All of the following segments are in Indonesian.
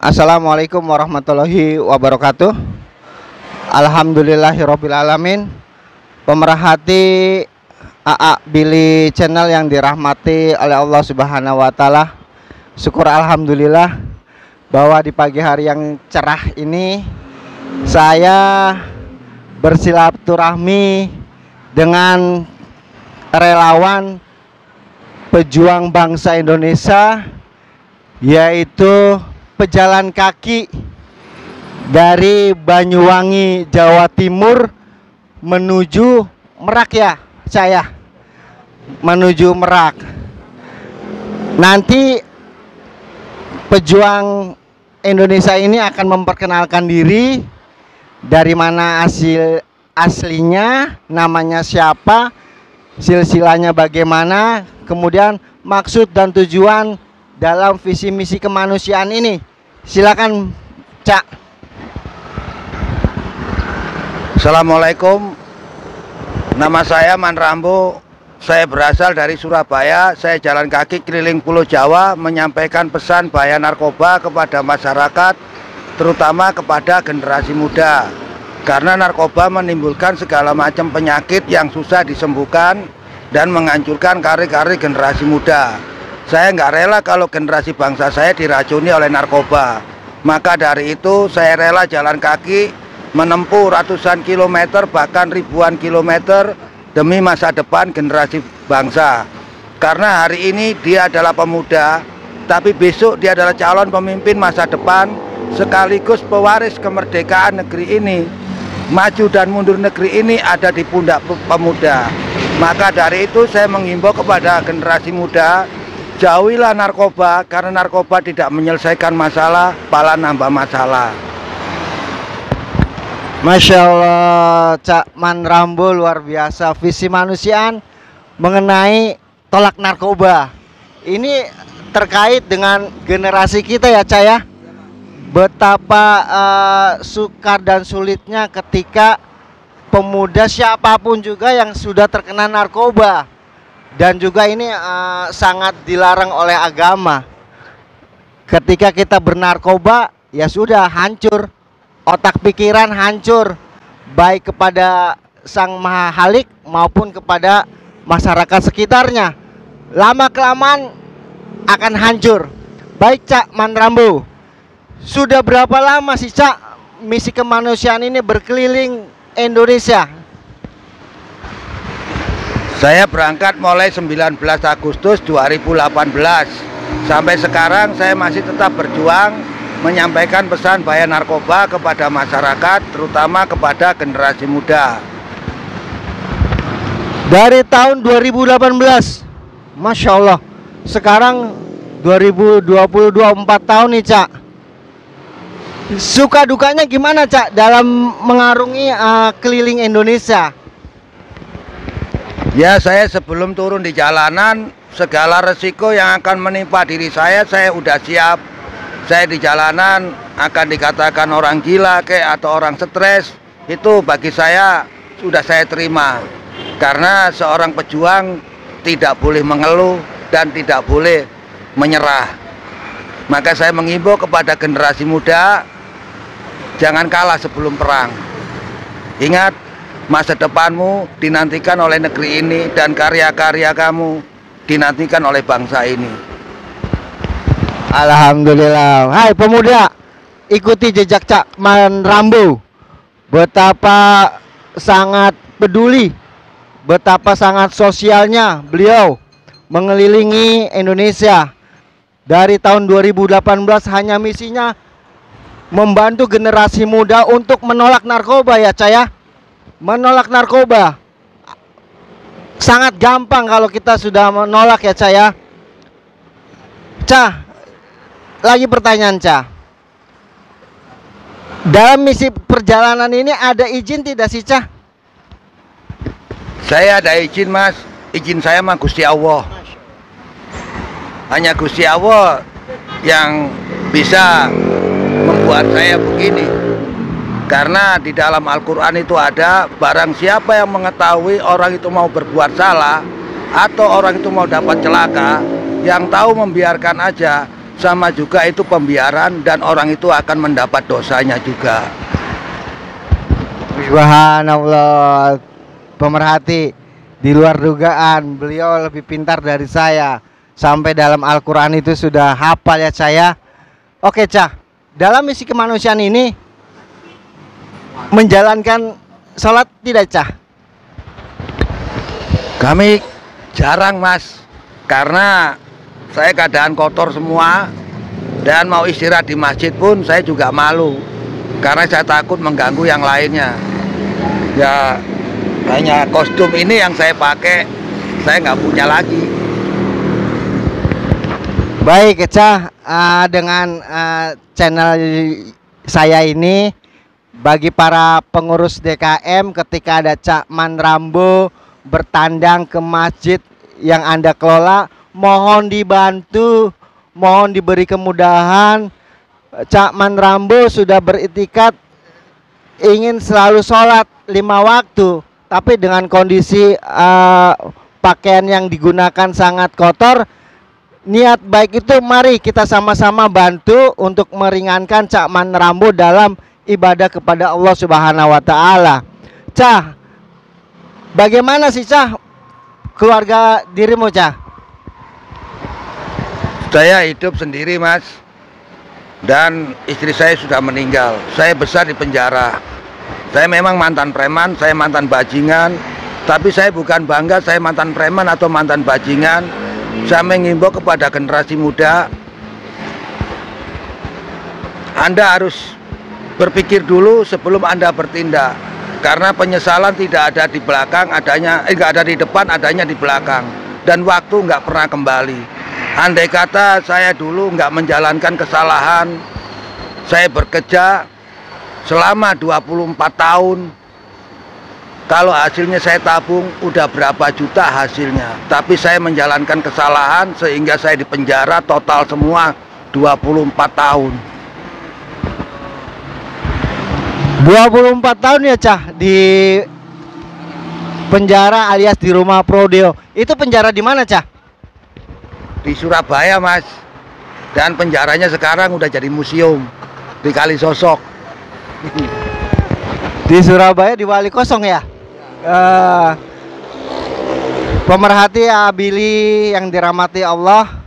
Assalamualaikum warahmatullahi wabarakatuh. Alhamdulillahirrabbilalamin. Pemerhati AA Billy Channel yang dirahmati oleh Allah Subhanahu wa Ta'ala, syukur alhamdulillah bahwa di pagi hari yang cerah ini saya bersilaturahmi dengan relawan pejuang bangsa Indonesia, yaitu pejalan kaki dari Banyuwangi, Jawa Timur menuju Merak, ya saya menuju Merak. Nanti pejuang Indonesia ini akan memperkenalkan diri, dari mana aslinya, namanya siapa, silsilahnya bagaimana, kemudian maksud dan tujuan dalam visi misi kemanusiaan ini. Silakan, Cak. Assalamualaikum. Nama saya Man Rambo. Saya berasal dari Surabaya. Saya jalan kaki keliling Pulau Jawa menyampaikan pesan bahaya narkoba kepada masyarakat, terutama kepada generasi muda. Karena narkoba menimbulkan segala macam penyakit yang susah disembuhkan dan menghancurkan karir-karir generasi muda. Saya nggak rela kalau generasi bangsa saya diracuni oleh narkoba. Maka dari itu saya rela jalan kaki menempuh ratusan kilometer, bahkan ribuan kilometer demi masa depan generasi bangsa. Karena hari ini dia adalah pemuda, tapi besok dia adalah calon pemimpin masa depan sekaligus pewaris kemerdekaan negeri ini. Maju dan mundur negeri ini ada di pundak pemuda. Maka dari itu saya menghimbau kepada generasi muda, jauhilah narkoba, karena narkoba tidak menyelesaikan masalah, malah nambah masalah. Masya Allah, Cak Man Rambo, luar biasa visi manusiaan mengenai tolak narkoba. Ini terkait dengan generasi kita, ya Cak, ya. Betapa sukar dan sulitnya ketika pemuda siapapun juga yang sudah terkena narkoba. Dan juga ini sangat dilarang oleh agama. Ketika kita bernarkoba, ya sudah hancur, otak pikiran hancur, baik kepada Sang Maha Halik maupun kepada masyarakat sekitarnya. Lama kelamaan akan hancur. Baik, Cak Man Rambo, sudah berapa lama sih, Cak, misi kemanusiaan ini berkeliling Indonesia? Saya berangkat mulai 19 Agustus 2018. Sampai sekarang saya masih tetap berjuang menyampaikan pesan bahaya narkoba kepada masyarakat, terutama kepada generasi muda. Dari tahun 2018, Masya Allah, sekarang 2022, 4 tahun nih, Cak. Suka dukanya gimana, Cak, dalam mengarungi keliling Indonesia? Ya, saya sebelum turun di jalanan, segala resiko yang akan menimpa diri saya udah siap. Saya di jalanan akan dikatakan orang gila atau orang stres, itu bagi saya sudah saya terima. Karena seorang pejuang tidak boleh mengeluh dan tidak boleh menyerah. Maka saya menghimbau kepada generasi muda, jangan kalah sebelum perang. Ingat, masa depanmu dinantikan oleh negeri ini dan karya-karya kamu dinantikan oleh bangsa ini. Alhamdulillah. Hai pemuda, ikuti jejak Cak Man Rambo. Betapa sangat peduli, betapa sangat sosialnya beliau mengelilingi Indonesia. Dari tahun 2018 hanya misinya membantu generasi muda untuk menolak narkoba, ya Cak, ya. Menolak narkoba sangat gampang kalau kita sudah menolak, ya Cak, ya. Cak, lagi pertanyaan, Cak. Dalam misi perjalanan ini ada izin tidak sih, Cak? Saya ada izin, Mas. Izin saya mah Gusti Allah. Hanya Gusti Allah yang bisa membuat saya begini. Karena di dalam Al-Quran itu ada, barang siapa yang mengetahui orang itu mau berbuat salah, atau orang itu mau dapat celaka, yang tahu membiarkan aja, sama juga itu pembiaran dan orang itu akan mendapat dosanya juga. Subhanallah, pemerhati, di luar dugaan beliau lebih pintar dari saya. Sampai dalam Al-Quran itu sudah hafal ya saya. Oke Cah, dalam misi kemanusiaan ini menjalankan sholat tidak Cah? Kami jarang Mas, karena saya keadaan kotor semua, dan mau istirahat di masjid pun saya juga malu, karena saya takut mengganggu yang lainnya. Ya hanya kostum ini yang saya pakai, saya nggak punya lagi. Baik Cah, dengan channel saya ini, bagi para pengurus DKM, ketika ada Cak Man Rambo bertandang ke masjid yang Anda kelola, mohon dibantu, mohon diberi kemudahan. Cak Man Rambo sudah beriktikad ingin selalu sholat 5 waktu, tapi dengan kondisi pakaian yang digunakan sangat kotor. Niat baik itu mari kita sama-sama bantu untuk meringankan Cak Man Rambo dalam ibadah kepada Allah Subhanahu wa taala. Cah, bagaimana sih Cah keluarga dirimu Cah? Saya hidup sendiri Mas, dan istri saya sudah meninggal. Saya besar di penjara. Saya memang mantan preman, saya mantan bajingan, tapi saya bukan bangga saya mantan preman atau mantan bajingan. Saya mengimbau kepada generasi muda, Anda harus berpikir dulu sebelum Anda bertindak, karena penyesalan tidak ada di belakang, nggak ada di depan, adanya di belakang, dan waktu nggak pernah kembali. Andai kata saya dulu nggak menjalankan kesalahan, saya bekerja selama 24 tahun, kalau hasilnya saya tabung, udah berapa juta hasilnya. Tapi saya menjalankan kesalahan sehingga saya dipenjara total semua 24 tahun. 24 tahun ya Cah di penjara alias di rumah Prodeo. Itu penjara di mana Cah? Di Surabaya Mas. Dan penjaranya sekarang udah jadi museum di Kalisosok. Di Surabaya di Wali Kosong ya? Pemerhati Billy yang dirahmati Allah,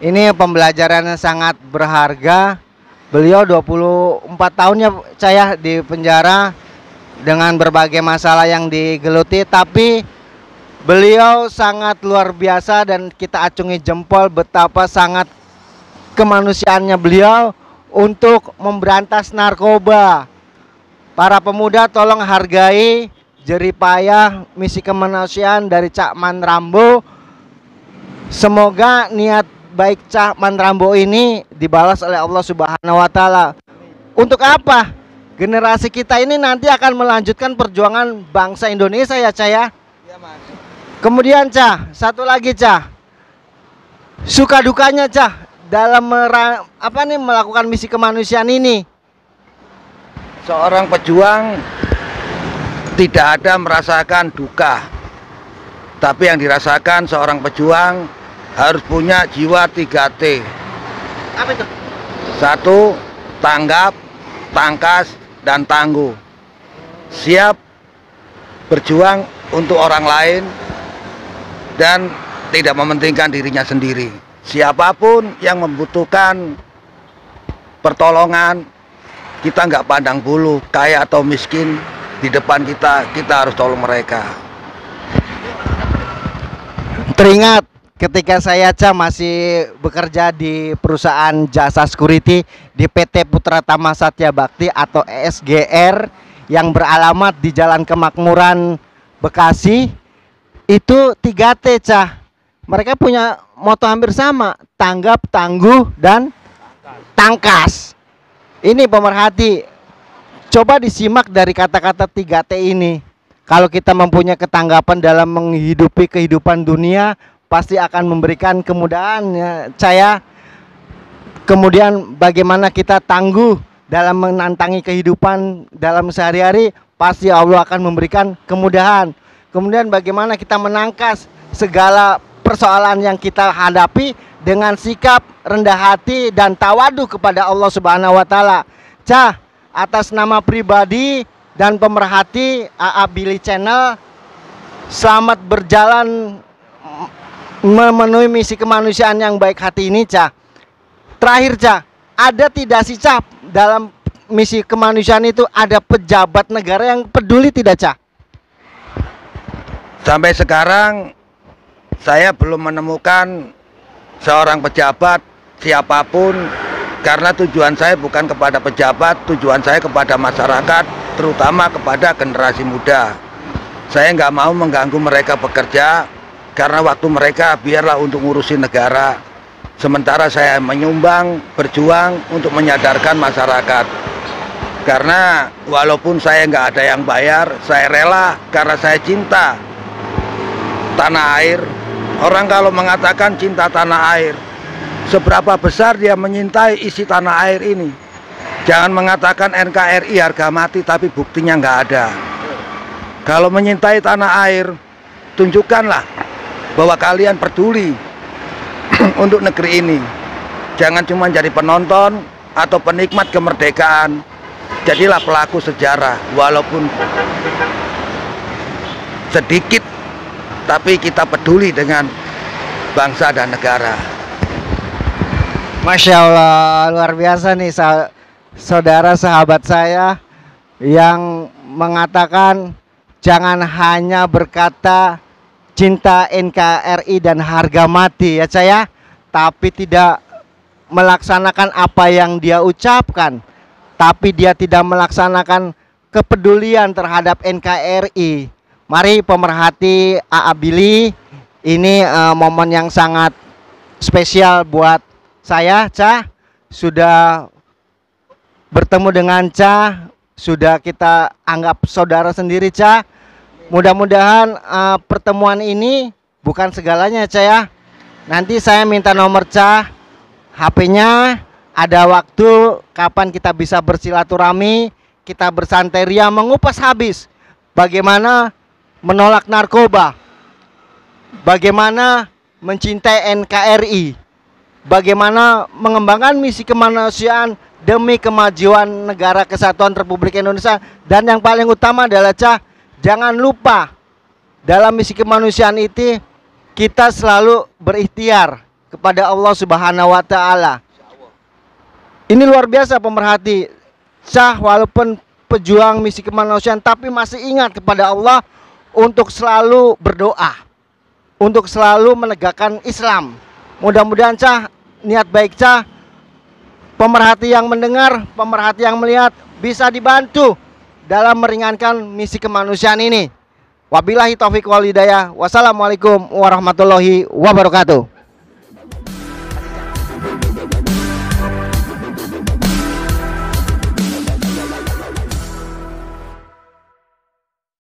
ini pembelajarannya sangat berharga. Beliau 24 tahunnya saya di penjara dengan berbagai masalah yang digeluti, tapi beliau sangat luar biasa dan kita acungi jempol betapa sangat kemanusiaannya beliau untuk memberantas narkoba. Para pemuda tolong hargai jeripayah misi kemanusiaan dari Cak Man Rambo. Semoga niat baik Cak Man Rambo ini dibalas oleh Allah Subhanahu wa taala. Untuk apa? Generasi kita ini nanti akan melanjutkan perjuangan bangsa Indonesia ya Cak ya. Kemudian Cak, satu lagi Cak. Suka dukanya Cak dalam melakukan misi kemanusiaan ini. Seorang pejuang tidak ada merasakan duka, tapi yang dirasakan seorang pejuang harus punya jiwa 3T. Apa itu? 1. Tanggap, tangkas, dan tangguh. Siap berjuang untuk orang lain dan tidak mementingkan dirinya sendiri. Siapapun yang membutuhkan pertolongan, kita nggak pandang bulu, kaya atau miskin. Di depan kita harus tolong mereka. Teringat ketika saya masih bekerja di perusahaan jasa security di PT Putra Tama Satya Bakti atau ESGR yang beralamat di Jalan Kemakmuran Bekasi. Itu 3T Cah. Mereka punya moto hampir sama, tanggap, tangguh, dan tangkas. Ini pemerhati, coba disimak dari kata-kata 3T ini. Kalau kita mempunyai ketanggapan dalam menghidupi kehidupan dunia, pasti akan memberikan kemudahan ya saya. Kemudian bagaimana kita tangguh dalam menantangi kehidupan dalam sehari-hari, pasti Allah akan memberikan kemudahan. Kemudian bagaimana kita menangkas segala persoalan yang kita hadapi dengan sikap rendah hati dan tawadu kepada Allah Subhanahu wa taala. Cah, atas nama pribadi dan pemerhati AA Billy Channel, selamat berjalan memenuhi misi kemanusiaan yang baik hati ini, Cah. Terakhir, Cah, ada tidak sih, Cah, dalam misi kemanusiaan itu ada pejabat negara yang peduli tidak, Cah? Sampai sekarang saya belum menemukan seorang pejabat siapapun, karena tujuan saya bukan kepada pejabat, tujuan saya kepada masyarakat, terutama kepada generasi muda. Saya nggak mau mengganggu mereka bekerja, karena waktu mereka biarlah untuk ngurusin negara. Sementara saya menyumbang, berjuang untuk menyadarkan masyarakat. Karena walaupun saya nggak ada yang bayar, saya rela karena saya cinta tanah air. Orang kalau mengatakan cinta tanah air, seberapa besar dia menyintai isi tanah air ini. Jangan mengatakan NKRI harga mati tapi buktinya nggak ada. Kalau menyintai tanah air, tunjukkanlah bahwa kalian peduli untuk negeri ini. Jangan cuma jadi penonton atau penikmat kemerdekaan. Jadilah pelaku sejarah, walaupun sedikit, tapi kita peduli dengan bangsa dan negara. Masya Allah, luar biasa nih saudara sahabat saya yang mengatakan jangan hanya berkata cinta NKRI dan harga mati ya, Cah, tapi tidak melaksanakan apa yang dia ucapkan, tapi dia tidak melaksanakan kepedulian terhadap NKRI. Mari pemerhati AA Billy, ini momen yang sangat spesial buat saya, Cah. Sudah bertemu dengan Cah, sudah kita anggap saudara sendiri, Cah. Mudah-mudahan pertemuan ini bukan segalanya, Cah, ya. Nanti saya minta nomor Cah, HP-nya, ada waktu kapan kita bisa bersilaturahmi, kita bersantai ria mengupas habis bagaimana menolak narkoba, bagaimana mencintai NKRI, bagaimana mengembangkan misi kemanusiaan demi kemajuan negara kesatuan Republik Indonesia. Dan yang paling utama adalah, Cah, jangan lupa dalam misi kemanusiaan itu kita selalu berikhtiar kepada Allah Subhanahu wa taala. Ini luar biasa pemerhati, Cah, walaupun pejuang misi kemanusiaan tapi masih ingat kepada Allah untuk selalu berdoa, untuk selalu menegakkan Islam. Mudah-mudahan, Cah, niat baik Cah, pemerhati yang mendengar, pemerhati yang melihat bisa dibantu dalam meringankan misi kemanusiaan ini. Wabillahi taufiq wal hidayah. Wassalamualaikum warahmatullahi wabarakatuh.